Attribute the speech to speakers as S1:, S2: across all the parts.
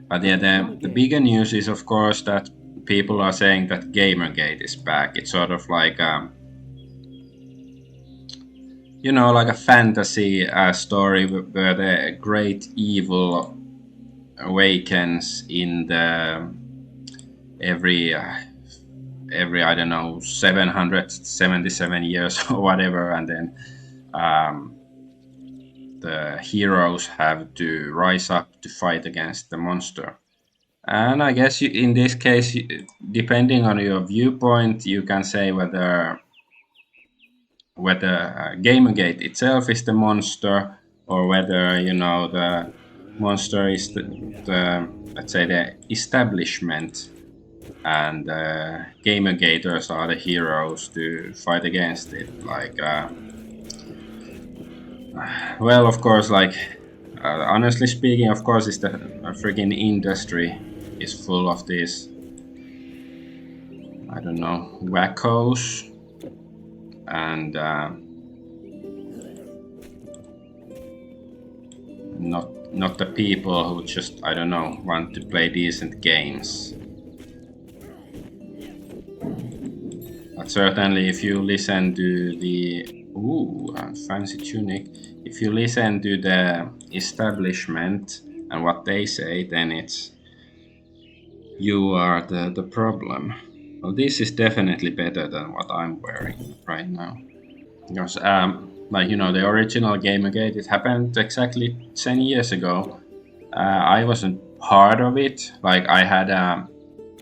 S1: But yeah, the bigger news is of course that people are saying that Gamergate is back. It's sort of like you know, like a fantasy story where the great evil awakens in the every I don't know 777 years or whatever, and then the heroes have to rise up to fight against the monster. And I guess in this case, depending on your viewpoint, you can say whether Gamergate itself is the monster, or whether you know the monster is the let's say the establishment, and Gamergaters are the heroes to fight against it. Like, well, of course, like honestly speaking, of course, it's the freaking industry is full of these, I don't know, wackos, and not the people who just, I don't know, want to play decent games. But certainly, if you listen to the fancy tunic, if you listen to the establishment and what they say, then it's you are the problem. Well, this is definitely better than what I'm wearing right now. Because, like, you know, the original Gamergate, it happened exactly 10 years ago. I wasn't part of it. Like, I had a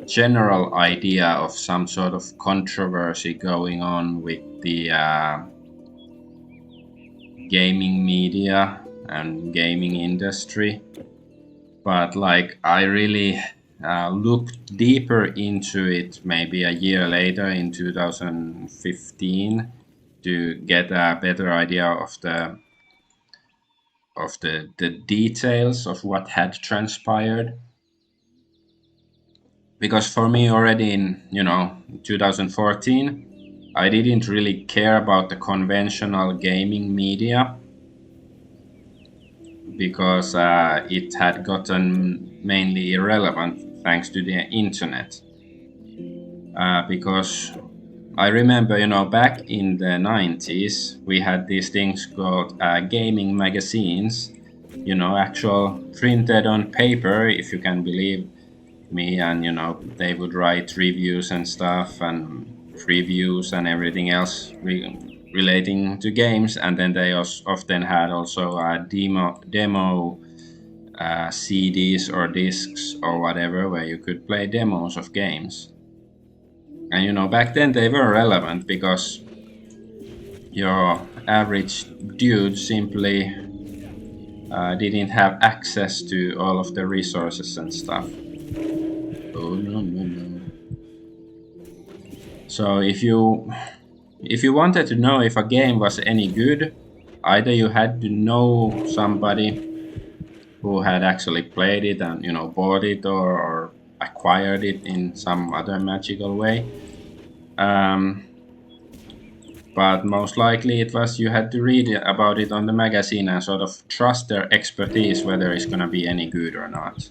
S1: general idea of some sort of controversy going on with the gaming media and gaming industry. But, like, I really looked deeper into it maybe a year later in 2015 to get a better idea of the details of what had transpired. Because for me already in 2014, I didn't really care about the conventional gaming media, because it had gotten mainly irrelevant thanks to the internet. Because I remember, back in the 90s, we had these things called gaming magazines, actual printed on paper, if you can believe me, and they would write reviews and stuff and previews and everything else relating to games, and then they often had also demo CDs or discs or whatever where you could play demos of games. And back then they were relevant because your average dude simply didn't have access to all of the resources and stuff. Oh no. So if you wanted to know if a game was any good, either you had to know somebody who had actually played it and bought it or acquired it in some other magical way. But most likely it was you had to read about it on the magazine and sort of trust their expertise whether it's gonna be any good or not.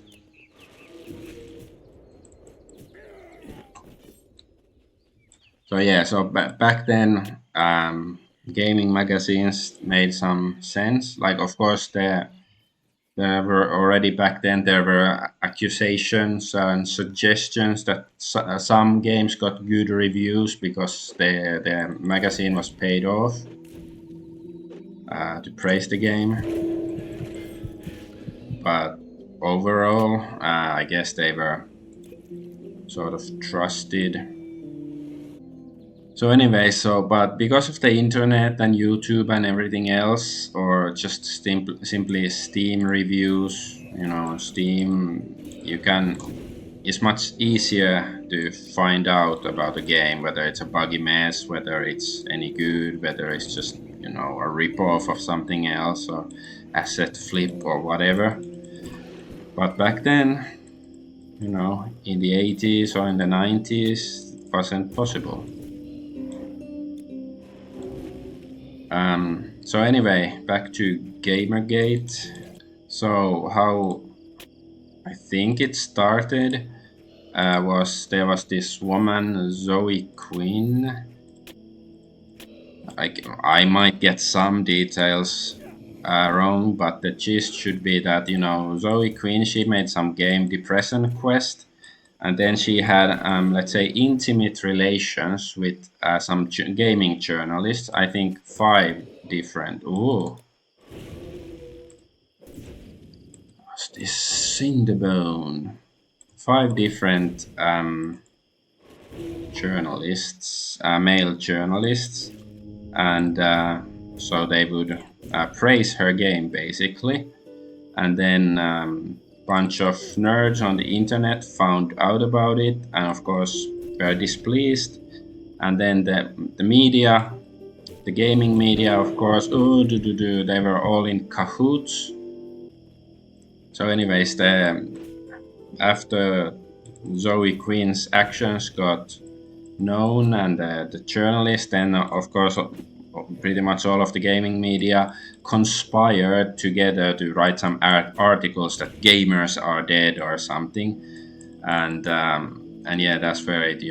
S1: So yeah, so back then gaming magazines made some sense. Like, of course, there were already back then there were accusations and suggestions that some games got good reviews because the magazine was paid off to praise the game. But overall, I guess they were sort of trusted. So anyway, but because of the internet and YouTube and everything else, or just simply Steam reviews, Steam, it's much easier to find out about a game, whether it's a buggy mess, whether it's any good, whether it's just, a rip-off of something else, or asset flip or whatever. But back then, in the 80s or in the 90s, it wasn't possible. So anyway, back to Gamergate. So how I think it started there was this woman Zoe Quinn. I might get some details wrong, but the gist should be that Zoe Quinn, she made some game Depression Quest, and then she had let's say intimate relations with some gaming journalists. I think 5 different. Ooh, what's this? Cinderbone. 5 different journalists, male journalists, and so they would praise her game basically, and then bunch of nerds on the internet found out about it, and of course were displeased, and then the media, the gaming media, of course, they were all in cahoots. So anyways, after Zoe Quinn's actions got known, and the journalists, then of course pretty much all of the gaming media conspired together to write some articles that gamers are dead or something, and yeah, that's where it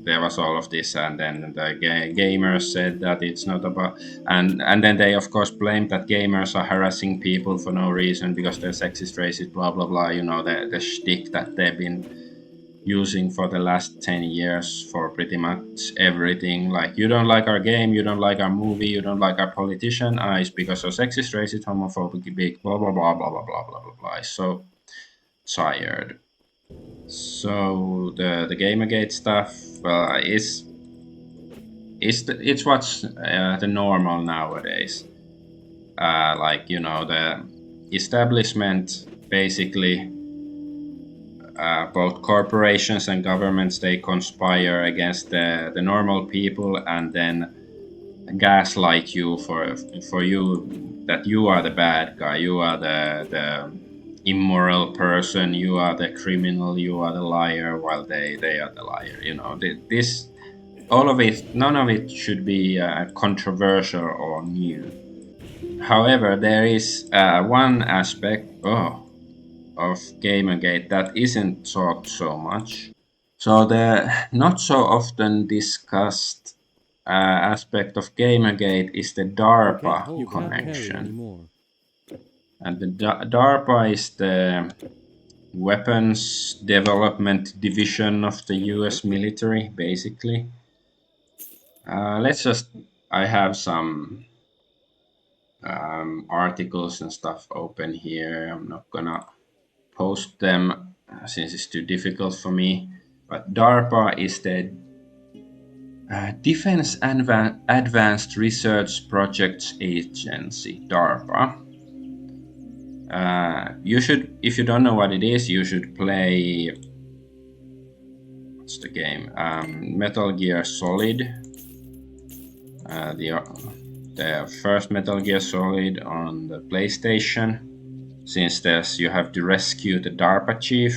S1: there was all of this, and then the gamers said that it's not about, and then they of course blamed that gamers are harassing people for no reason because they're sexist, racist, blah blah blah, the shtick that they've been using for the last 10 years for pretty much everything. Like, you don't like our game, you don't like our movie, you don't like our politician, it's because of sexist, racist, homophobic, big, blah blah blah blah blah blah blah blah blah. So tired. So the Gamergate stuff, well, it's what's the normal nowadays. Like, the establishment basically, both corporations and governments, they conspire against the normal people, and then gaslight you for you that you are the bad guy, you are the immoral person, you are the criminal, you are the liar, while they are the liar. This, all of it, none of it should be controversial or new. However, there is one aspect of Gamergate that isn't talked so much. So the not so often discussed aspect of Gamergate is the DARPA connection. And the DARPA is the Weapons Development Division of the US military, basically. I have some articles and stuff open here. I'm not gonna post them since it's too difficult for me. But DARPA is the Defense Advanced Research Projects Agency, DARPA. You should, if you don't know what it is, you should play, what's the game? Metal Gear Solid. The first Metal Gear Solid on the PlayStation. Since you have to rescue the DARPA chief.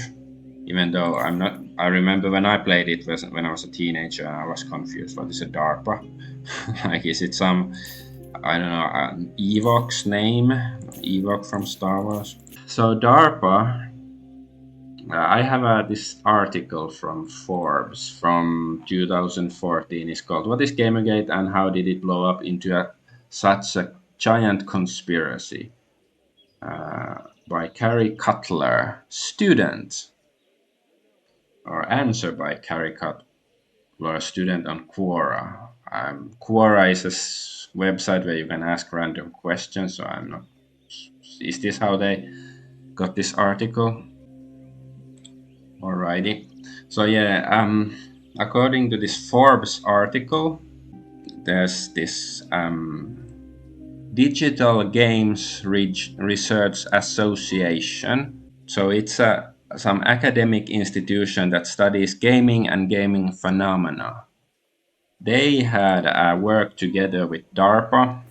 S1: Even though I remember when I played it when I was a teenager, I was confused. What is a DARPA? Like, is it some, I don't know, an Ewok's name? Ewok from Star Wars. So DARPA, I have this article from Forbes from 2014. It's called "What is Gamergate and How Did It Blow Up into Such a Giant Conspiracy?" By Carrie Cutler, student. Or answer by Carrie Cutler, student on Quora. Quora is a website where you can ask random questions, so I'm not... Is this how they got this article? Alrighty. So yeah, according to this Forbes article, there's this Digital Games Research Association. So it's some academic institution that studies gaming and gaming phenomena. They had worked together with DARPA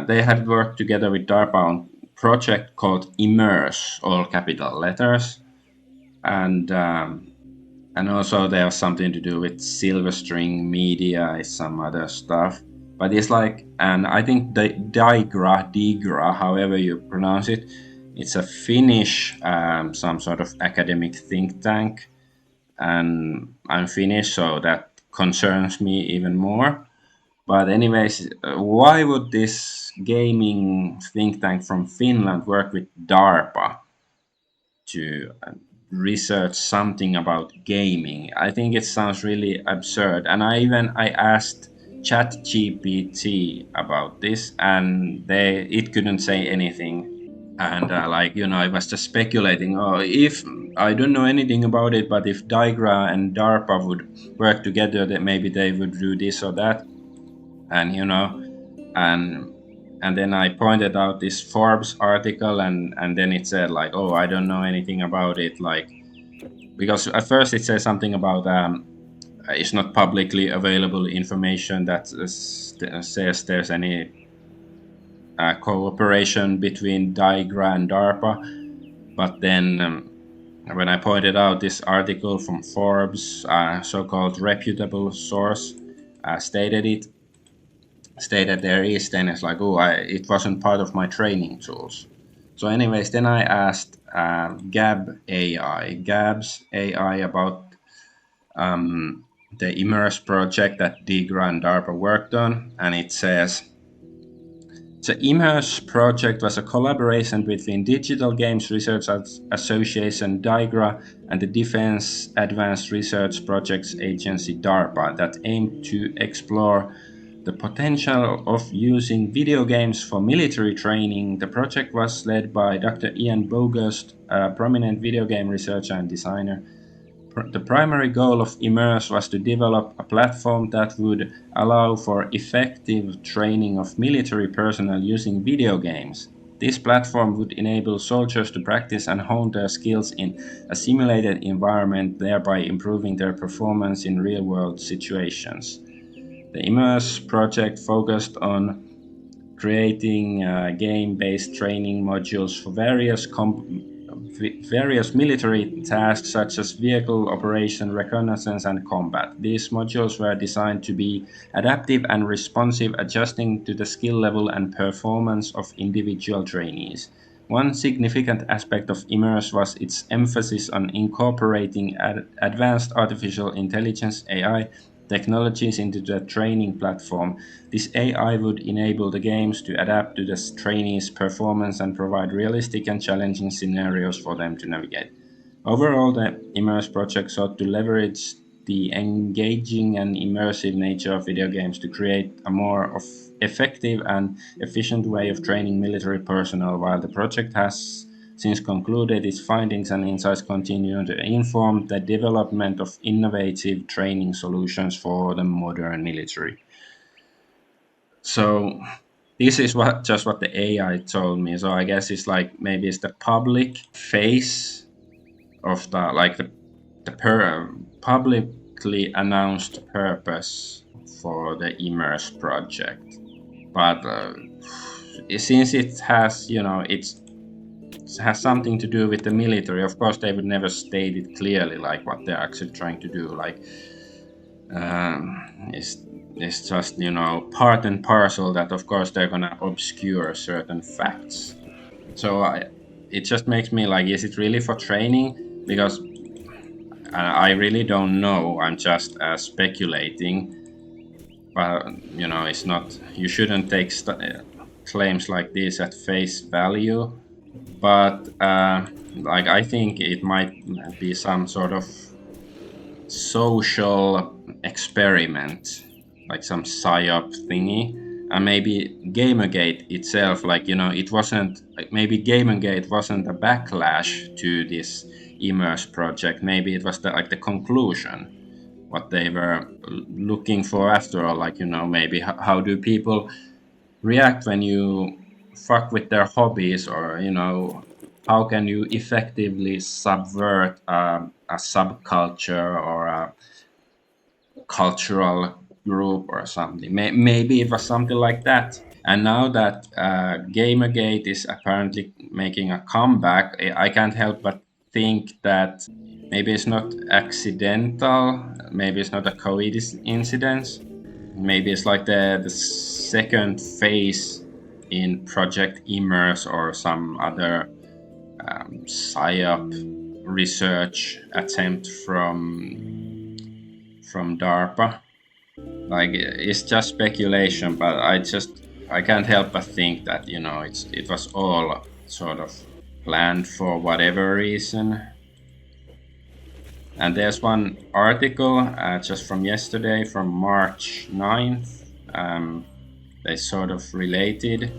S1: they had worked together with DARPA on a project called Immerse, all capital letters, and also there's something to do with Silverstring Media, some other stuff. But it's like, and I think the DIGRA, however you pronounce it, It's a Finnish, some sort of academic think tank, and I'm Finnish, so that concerns me even more. But anyways, why would this gaming think tank from Finland work with DARPA to research something about gaming? I think it sounds really absurd. And I asked ChatGPT about this, and it couldn't say anything. And I was just speculating. Oh, if I don't know anything about it, but if Digra and DARPA would work together, that maybe they would do this or that. And and then I pointed out this Forbes article, and then it said like, oh, I don't know anything about it, like, because at first it says something about it's not publicly available information that says there's any cooperation between Digra and DARPA. But then when I pointed out this article from Forbes, so-called reputable source, stated there is, then it's like, oh, it wasn't part of my training tools. So anyways, then I asked Gab's AI about the Immerse project that DIGRA and DARPA worked on, and it says, the Immerse project was a collaboration between Digital Games Research Association DIGRA and the Defense Advanced Research Projects Agency DARPA that aimed to explore the potential of using video games for military training. The project was led by Dr. Ian Bogost, a prominent video game researcher and designer. The primary goal of Immerse was to develop a platform that would allow for effective training of military personnel using video games. This platform would enable soldiers to practice and hone their skills in a simulated environment, thereby improving their performance in real-world situations. The Immerse project focused on creating game-based training modules for various military tasks such as vehicle operation, reconnaissance, and combat. These modules were designed to be adaptive and responsive, adjusting to the skill level and performance of individual trainees. One significant aspect of Immerse was its emphasis on incorporating advanced artificial intelligence (AI) technologies into the training platform. This AI would enable the games to adapt to the trainees' performance and provide realistic and challenging scenarios for them to navigate. Overall, the Immerse project sought to leverage the engaging and immersive nature of video games to create a more effective and efficient way of training military personnel. While the project has since concluded, its findings and insights continue to inform the development of innovative training solutions for the modern military. So this is what the AI told me. So I guess it's like maybe it's the public face of the publicly announced purpose for the Immerse project. But since it has, it has something to do with the military, of course they would never state it clearly, like what they're actually trying to do. Like it's just, part and parcel that of course they're gonna obscure certain facts. So it just makes me like, is it really for training? Because I really don't know. I'm just speculating. But it's not. You shouldn't take claims like this at face value. But I think it might be some sort of social experiment, like some Psy-op thingy. And maybe Gamergate itself, it wasn't, maybe Gamergate wasn't a backlash to this Immerse project. Maybe it was the conclusion, what they were looking for after all. Maybe how do people react when you fuck with their hobbies, or how can you effectively subvert a subculture or a cultural group or something. Maybe it was something like that. And now that Gamergate is apparently making a comeback, I can't help but think that maybe it's not accidental, maybe it's not a coincidence, maybe it's like the second phase in Project Immerse or some other Psy-op research attempt from DARPA. Like, it's just speculation, but I can't help but think that it was all sort of planned for whatever reason. And there's one article just from yesterday, from March 9th. They sort of related.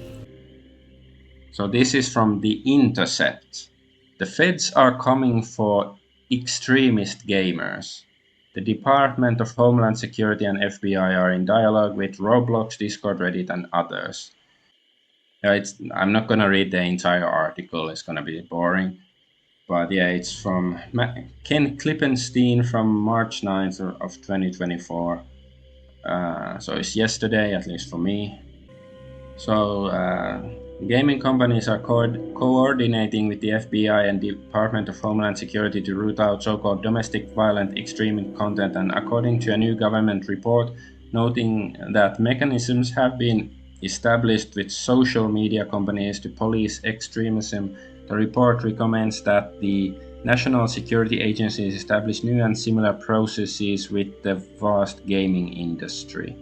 S1: So this is from The Intercept. The feds are coming for extremist gamers. The Department of Homeland Security and FBI are in dialogue with Roblox, Discord, Reddit, and others. I'm not going to read the entire article, it's going to be boring. But yeah, it's from Ken Klippenstein from March 9th of 2024. So it's yesterday, at least for me. So gaming companies are coordinating with the FBI and Department of Homeland Security to root out so-called domestic violent extreme content, and according to a new government report noting that mechanisms have been established with social media companies to police extremism, the report recommends that the national security agencies establish new and similar processes with the vast gaming industry.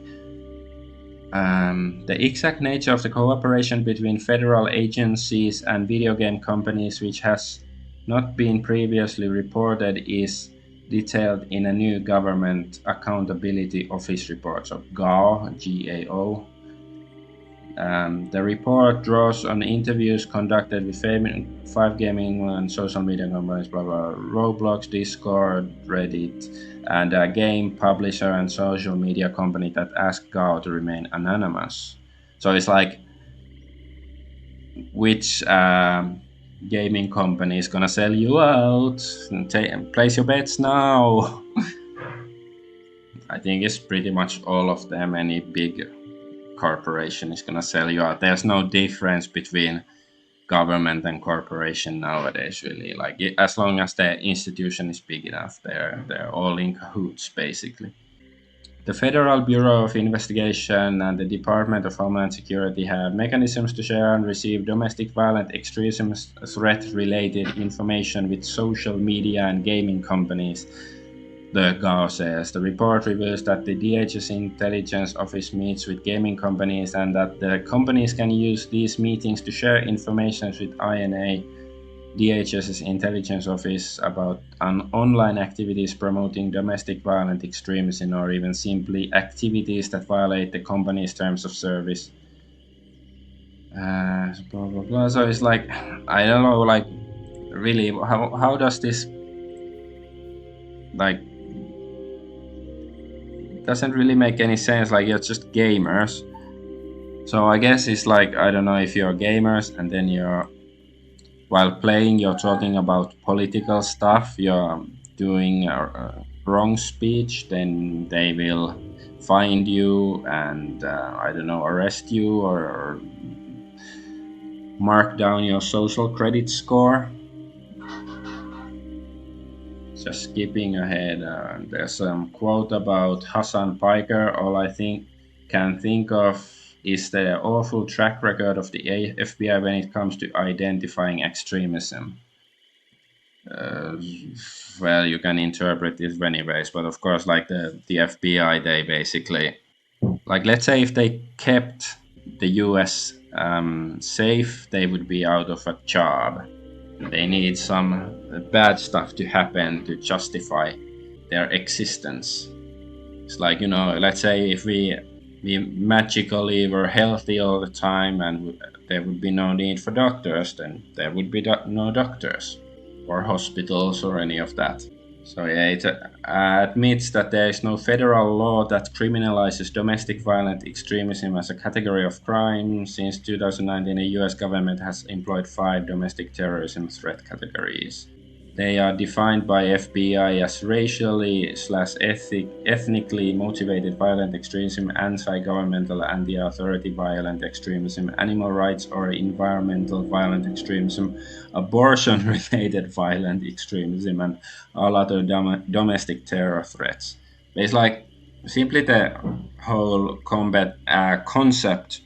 S1: The exact nature of the cooperation between federal agencies and video game companies, which has not been previously reported, is detailed in a new Government Accountability Office report, so GAO, G-A-O. The report draws on interviews conducted with 5 gaming and social media companies, blah, blah, Roblox, Discord, Reddit, and a game publisher and social media company that asked GAO to remain anonymous. So it's like, which gaming company is gonna sell you out? Place your bets now. I think it's pretty much all of them. Any big corporation is gonna sell you out. There's no difference between government and corporation nowadays, really. Like, as long as the institution is big enough, they're all in cahoots, basically. The Federal Bureau of Investigation and the Department of Homeland Security have mechanisms to share and receive domestic violent extremism threat-related information with social media and gaming companies, the GAO says. The report reveals that the DHS Intelligence Office meets with gaming companies and that the companies can use these meetings to share information with INA, DHS's Intelligence Office, about online activities promoting domestic violent extremism or even simply activities that violate the company's terms of service. Blah, blah, blah. So it's like, I don't know, like, really, how does this, like, doesn't really make any sense. Like, you're just gamers. So I guess it's like, I don't know, if you're gamers and then while playing, you're talking about political stuff, you're doing wrong speech, then they will find you and, I don't know, arrest you or mark down your social credit score. Just skipping ahead, there's some quote about Hassan Piker. All I can think of is the awful track record of the FBI when it comes to identifying extremism. Well, you can interpret it many ways, but of course, like the FBI, they basically, like, let's say if they kept the US safe, they would be out of a job. They need some bad stuff to happen to justify their existence. It's like, let's say if we magically were healthy all the time and there would be no need for doctors, then there would be no doctors or hospitals or any of that. So yeah, it admits that there is no federal law that criminalizes domestic violent extremism as a category of crime. Since 2019, the US government has employed 5 domestic terrorism threat categories. They are defined by FBI as racially/ethnically motivated violent extremism, anti-governmental, anti-authority violent extremism, animal rights or environmental violent extremism, abortion-related violent extremism, and all other domestic terror threats. It's like simply the whole combat concept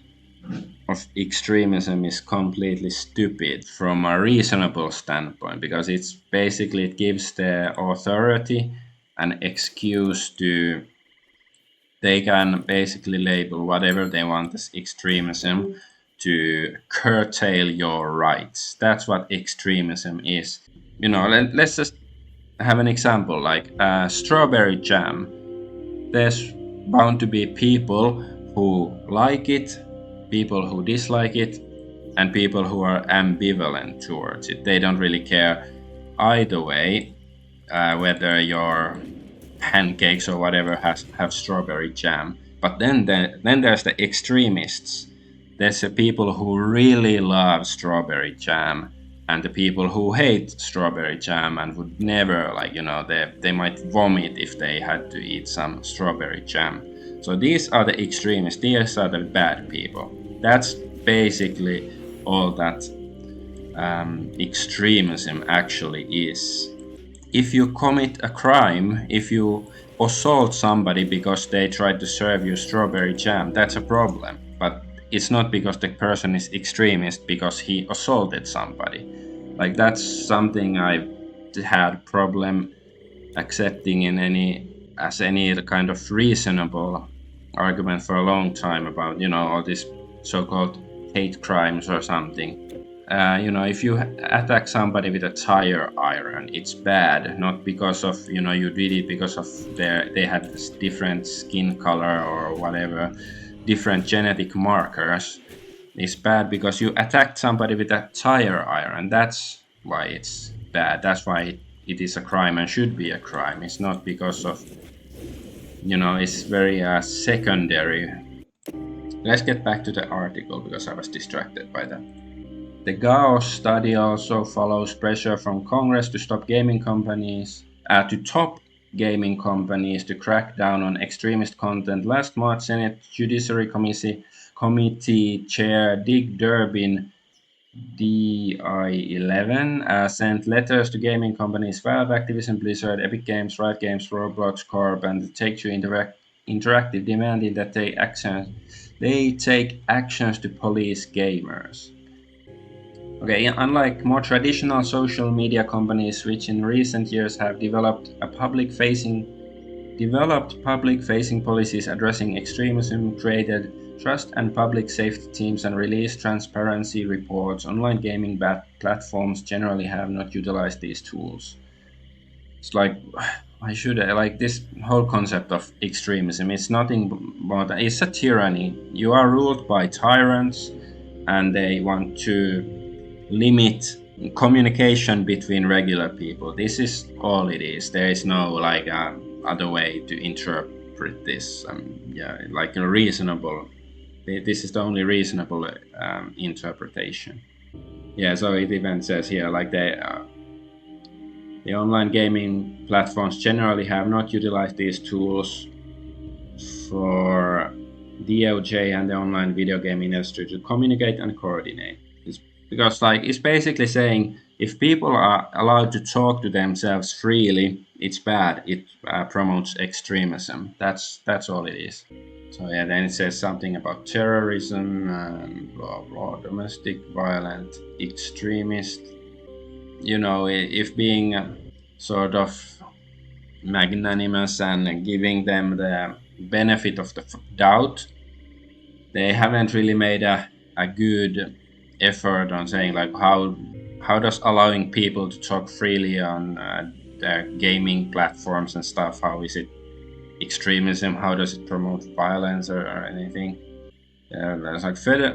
S1: of extremism is completely stupid from a reasonable standpoint, because it's basically, it gives the authority an excuse to, they can basically label whatever they want as extremism to curtail your rights. That's what extremism is. Let's just have an example, like strawberry jam. There's bound to be people who like it, people who dislike it, and people who are ambivalent towards it. They don't really care either way, whether your pancakes or whatever have strawberry jam. But then there's the extremists. There's the people who really love strawberry jam, and the people who hate strawberry jam and would never, they might vomit if they had to eat some strawberry jam. So these are the extremists. These are the bad people. That's basically all that extremism actually is. If you commit a crime, if you assault somebody because they tried to serve you strawberry jam, that's a problem. But it's not because the person is extremist because he assaulted somebody. Like, that's something I've had problem accepting in any kind of reasonable argument for a long time about, all these so-called hate crimes or something. If you attack somebody with a tire iron, it's bad, not because of, you did it because of they had this different skin color or whatever, different genetic markers. It's bad because you attacked somebody with a tire iron. That's why it's bad. That's why it is a crime and should be a crime. It's not because of, it's very secondary. Let's get back to the article because I was distracted by that. The GAO study also follows pressure from Congress to stop gaming companies, to top gaming companies to crack down on extremist content. Last March, Senate Judiciary Committee Chair Dick Durbin, DI11, sent letters to gaming companies Valve, Activision Blizzard, Epic Games, Riot Games, Roblox Corp, and Take-Two Interactive, demanding that they take actions to police gamers. Okay, unlike more traditional social media companies, which in recent years have developed public-facing policies addressing extremism, created trust and public safety teams, and released transparency reports, online gaming platforms generally have not utilized these tools. It's like, why should I? Like, this whole concept of extremism, it's nothing more than, it's a tyranny. You are ruled by tyrants, and they want to limit communication between regular people. This is all it is. There is no other way to interpret this. Like a reasonable. This is the only reasonable interpretation. Yeah, so it even says here like the online gaming platforms generally have not utilized these tools for DOJ and the online video game industry to communicate and coordinate. Because it's basically saying if people are allowed to talk to themselves freely, it's bad. It promotes extremism. That's all it is. So yeah, then it says something about terrorism and blah blah, domestic violent extremist. If being sort of magnanimous and giving them the benefit of the doubt, they haven't really made a good effort on saying how does allowing people to talk freely on their gaming platforms and stuff, how is it extremism, how does it promote violence or anything. There's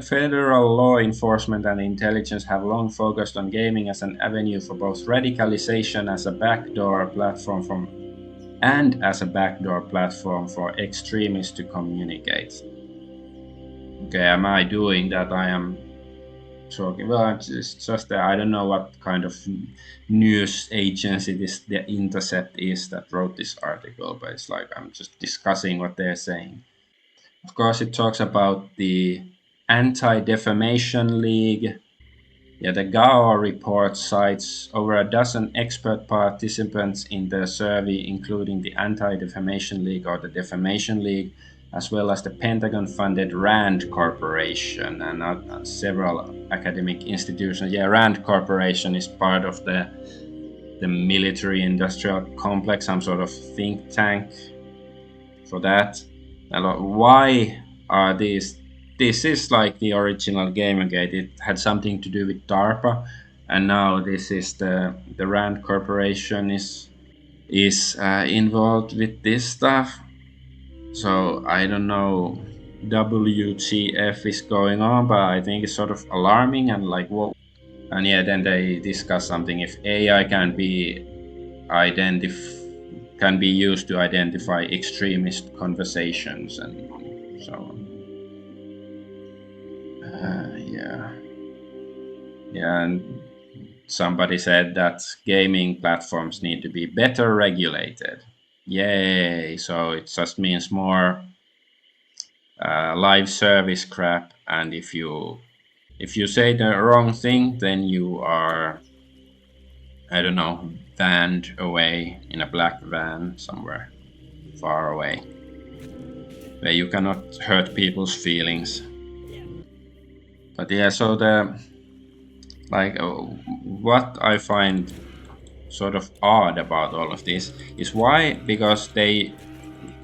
S1: federal law enforcement and intelligence have long focused on gaming as an avenue for both radicalization as a backdoor platform for extremists to communicate. Okay, am I doing that? I am talking. Well, it's just that I don't know what kind of news agency The Intercept is that wrote this article, but it's like I'm just discussing what they're saying. Of course, it talks about the Anti-Defamation League. Yeah, the GAO report cites over a dozen expert participants in the survey, including the Anti-Defamation League or the Defamation League, as well as the Pentagon-funded RAND Corporation and several academic institutions. Yeah, RAND Corporation is part of the military-industrial complex, some sort of think tank for that. Why are these? This is like the original Gamergate. It had something to do with DARPA, and now this is the RAND Corporation is involved with this stuff. So I don't know WTF is going on, but I think it's sort of alarming and like what. And yeah, then they discuss something if AI can be used to identify extremist conversations and so on. Yeah, and somebody said that gaming platforms need to be better regulated. Yay! So it just means more live service crap, and if you say the wrong thing, then you are, I don't know, banned away in a black van somewhere far away, where you cannot hurt people's feelings. But yeah, so what I find sort of odd about all of this is why, because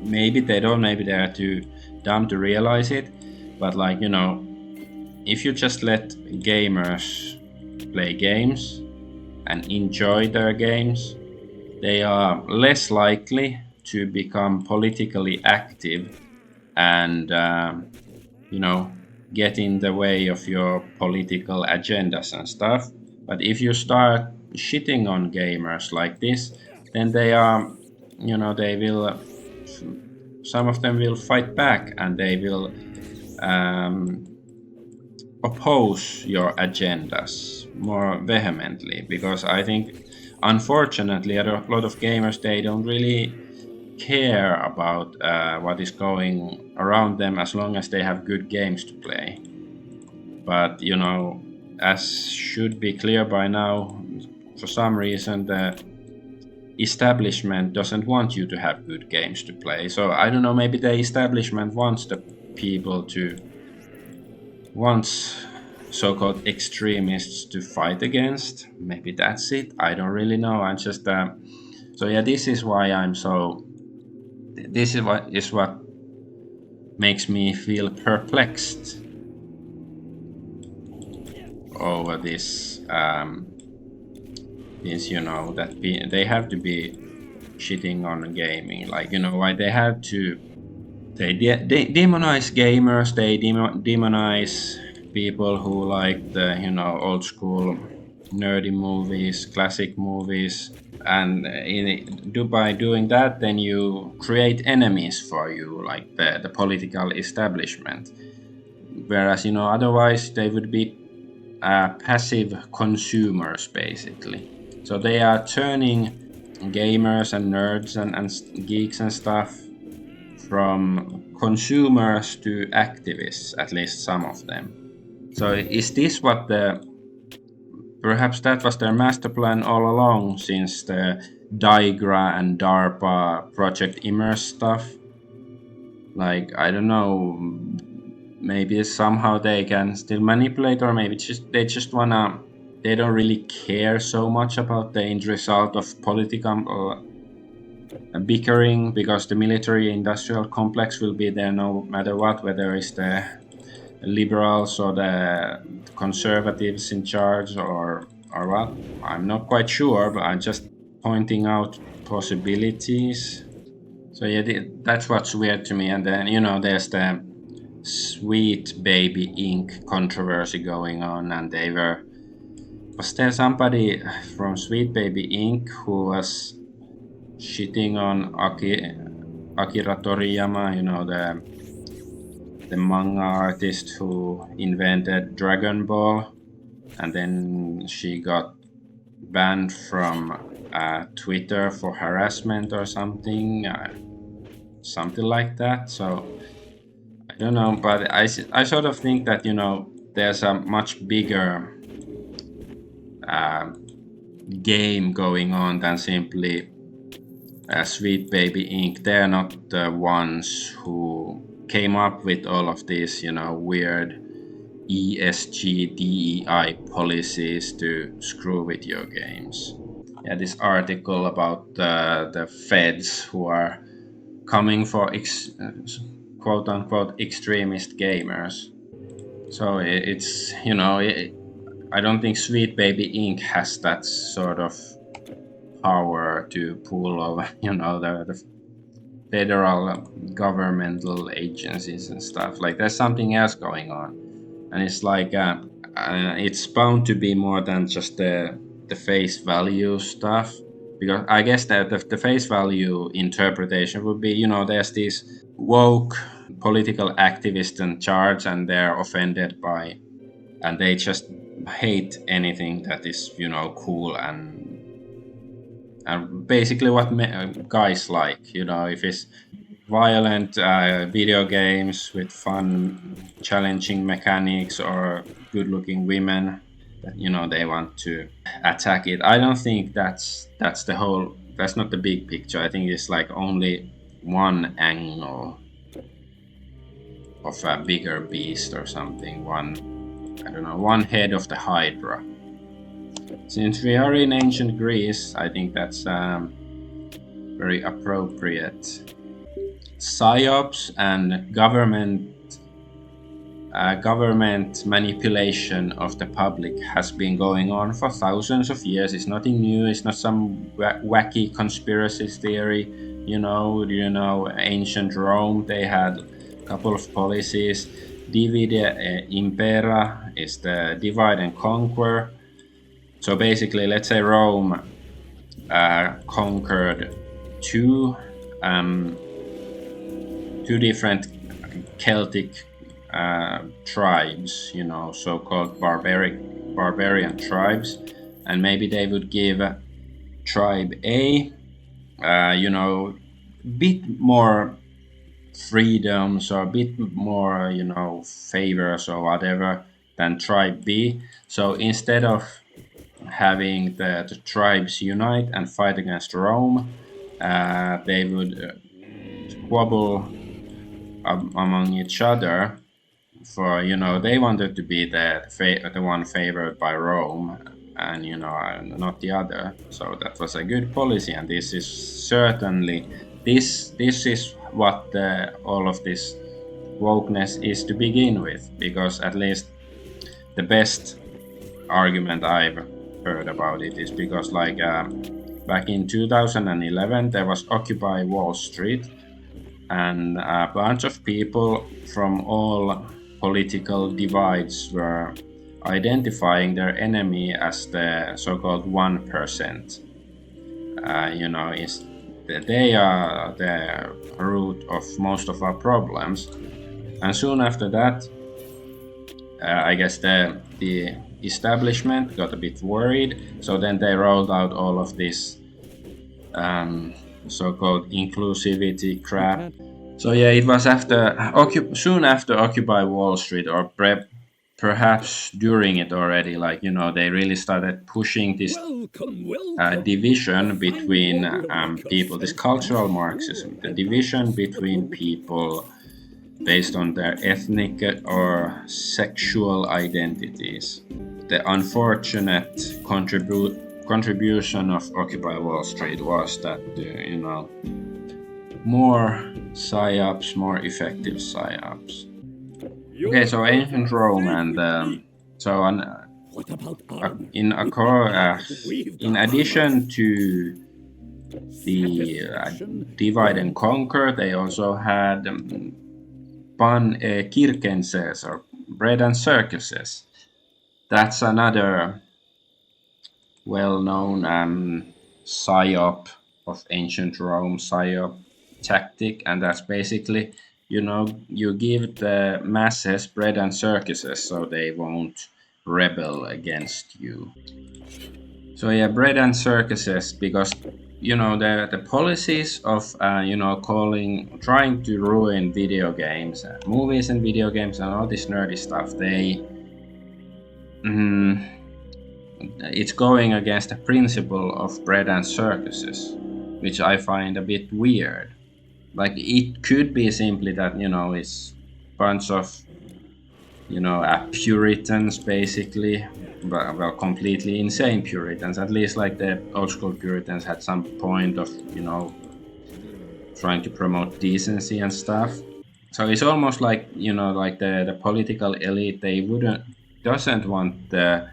S1: maybe they are too dumb to realize it, but like, you know, if you just let gamers play games and enjoy their games, they are less likely to become politically active and you know, get in the way of your political agendas and stuff. But if you start shitting on gamers like this, then they are, you know, they will, some of them will fight back and they will oppose your agendas more vehemently, because I think unfortunately a lot of gamers, they don't really care about what is going around them as long as they have good games to play. But you know, as should be clear by now, for some reason the establishment doesn't want you to have good games to play. So I don't know, maybe the establishment wants the people to so-called extremists to fight against. Maybe that's it. I don't really know. I'm just so yeah, this is why I'm so. This is what makes me feel perplexed over this. Is, you know, that they have to be shitting on gaming. Like, you know, why they have to. They demonize gamers. They demonize people who like the, you know, old school nerdy movies, classic movies, and by doing that, then you create enemies for you, like the political establishment. Whereas, you know, otherwise they would be passive consumers basically. So they are turning gamers and nerds and geeks and stuff from consumers to activists, at least some of them. So is this what perhaps that was their master plan all along, since the DIGRA and DARPA Project Immerse stuff? Like, I don't know, maybe somehow they can still manipulate, or maybe they don't really care so much about the end result of political bickering, because the military-industrial complex will be there no matter what, whether it's the liberals or the conservatives in charge or what. I'm not quite sure, but I'm just pointing out possibilities. So yeah, that's what's weird to me. And then, you know, there's the Sweet Baby Inc. controversy going on, and was there somebody from Sweet Baby Inc. who was shitting on Akira Toriyama, you know, the manga artist who invented Dragon Ball, and then she got banned from Twitter for harassment or something like that. So I don't know, but I sort of think that, you know, there's a much bigger game going on than simply Sweet Baby Inc. They're not the ones who came up with all of these, you know, weird ESG, DEI policies to screw with your games. Yeah, this article about the feds who are coming for quote unquote extremist gamers. So it's, you know, I don't think Sweet Baby Inc. has that sort of power to pull over, you know, the federal governmental agencies and stuff. Like there's something else going on, and it's like it's bound to be more than just the face value stuff. Because I guess that the face value interpretation would be, you know, there's these woke political activists in charge, and they're offended by, and they just hate anything that is, you know, cool and basically what guys like, you know, if it's violent video games with fun, challenging mechanics or good-looking women, that, you know, they want to attack it. I don't think that's the whole. That's not the big picture. I think it's like only one angle of a bigger beast or something. I don't know, one head of the Hydra. Since we are in ancient Greece, I think that's very appropriate. Psy-ops and government manipulation of the public has been going on for thousands of years. It's nothing new. It's not some wacky conspiracy theory. You know, ancient Rome, they had a couple of policies. Divide impera is the divide and conquer. So basically, let's say Rome conquered two different Celtic tribes, you know, so-called barbarian tribes, and maybe they would give tribe A, you know, bit more freedoms or a bit more, you know, favors or whatever than tribe B. So instead of having the tribes unite and fight against Rome, they would squabble among each other. For, you know, they wanted to be the one favored by Rome, and, you know, not the other. So that was a good policy, and this is certainly this is what all of this wokeness is to begin with, because at least the best argument I've heard about it is because, like, back in 2011 there was Occupy Wall Street, and a bunch of people from all political divides were identifying their enemy as the so-called 1%. You know, they are the root of most of our problems. And soon after that, I guess the establishment got a bit worried, so then they rolled out all of this so-called inclusivity crap. So yeah, it was soon after Occupy Wall Street, or perhaps during it already. Like, you know, they really started pushing this division between people, this cultural Marxism, the division between people based on their ethnic or sexual identities. The unfortunate contribution of Occupy Wall Street was that, you know, more Psy-ops, more effective Psy-ops. Okay, so ancient Rome, and so on. In addition to the divide and conquer, they also had Kirkenses, or bread and circuses. That's another well-known Psy-op of ancient Rome, Psy-op tactic, and that's basically, you know, you give the masses bread and circuses so they won't rebel against you. So yeah, bread and circuses, because, you know, the policies of you know, trying to ruin video games, movies and video games and all this nerdy stuff, it's going against the principle of bread and circuses, which I find a bit weird. like it could be simply that it's bunch of Puritans basically, but well, completely insane Puritans. At least like the old school Puritans had some point of trying to promote decency and stuff. So it's almost like like the political elite, they wouldn't doesn't want the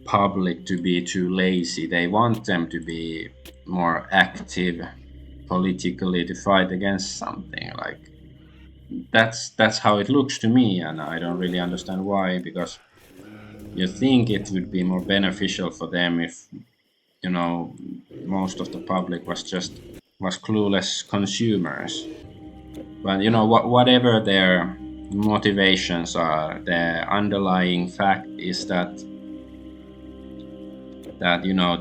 S1: public to be too lazy. They want them to be more active politically to fight against something. Like that's how it looks to me, and I don't really understand why. Because you think it would be more beneficial for them if most of the public was clueless consumers. But whatever their motivations are, the underlying fact is that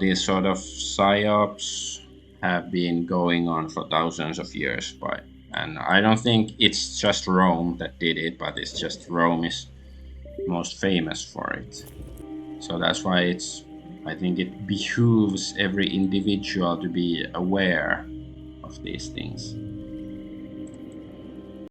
S1: these sort of psyops have been going on for thousands of years. And I don't think it's just Rome that did it, but it's just Rome is most famous for it. So that's why I think it behooves every individual to be aware of these things.